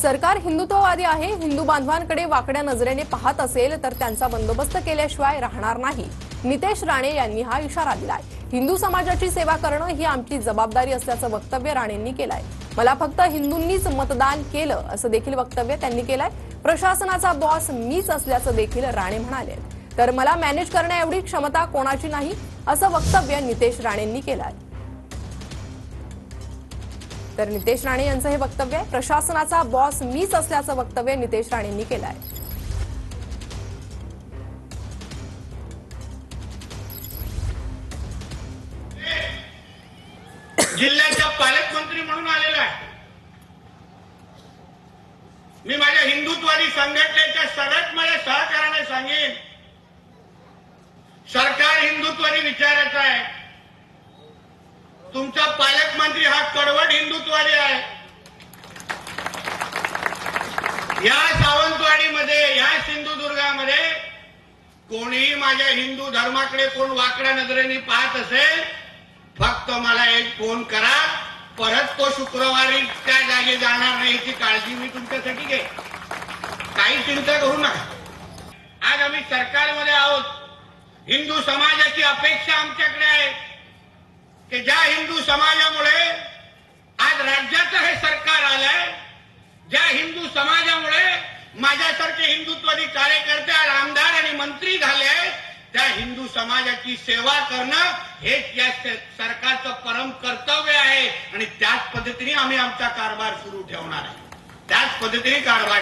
सरकार हिंदुत्ववादी आहे, हिंदू बांधवांकडे वाकड्या नजरेने पाहत असेल तर त्यांचा बंदोबस्त केल्याशिवाय राहणार नाही। नितेश राणे यांनी हा इशारा दिलाय। हिंदू समाजाची सेवा करणं ही आमची जबाबदारी असल्याचं वक्तव्य राणेंनी केलंय। मला फक्त हिंदूंनीच मतदान केलं असं देखील वक्तव्य त्यांनी केलंय। प्रशासनाचा बॉस मीच असल्याचं देखील राणे म्हणाले। तर मला मॅनेज करण्याएवढी क्षमता कोणाची नाही असं वक्तव्य नितेश राणेंनी केलंय। तर नितेश राणे यांचं हे वक्तव्य आहे। प्रशासनाचा बॉस मीच असल्याचं वक्तव्य नितेश राणेंनी केलं आहे। जिल्ह्याचा पालकमंत्री म्हणून आलेला आहे। मी माझ्या हिंदुत्ववादी संघटनेच्या सगळ्यात माझ्या सहकार्याने सांगेन, सरकार हिंदुत्ववादी विचारायचं आहे। तुमचा पालकमंत्री हा कडवट हिंदुत्ववादी आहे। या सावंतवाडीमध्ये, या सिंधुदुर्गामध्ये कोणीही माझ्या हिंदू धर्माकडे कोण वाकड्या नजरेने पाहत असेल, फक्त मला एक फोन करा, परत तो शुक्रवारी त्या जागी जाणार नाही याची काळजी मी तुमच्यासाठी घे। काही चिंता करू नका। आज आम्ही सरकारमध्ये आहोत। हिंदू समाजाची अपेक्षा आमच्याकडे आहे की ज्या हिंदू समाजामुळे आज राज्याचं हे सरकार आलंय, ज्या हिंदू समाजामुळे माझ्यासारखे हिंदुत्ववादी कार्यकर्ते आमदार आणि मंत्री झाले, त्या हिंदू समाजाची सेवा करणं हेच या सरकारचं परम कर्तव्य आहे। आणि त्याच पद्धतीने आम्ही आमचा कारभार सुरू ठेवणार आहे। त्याच पद्धतीने कारभार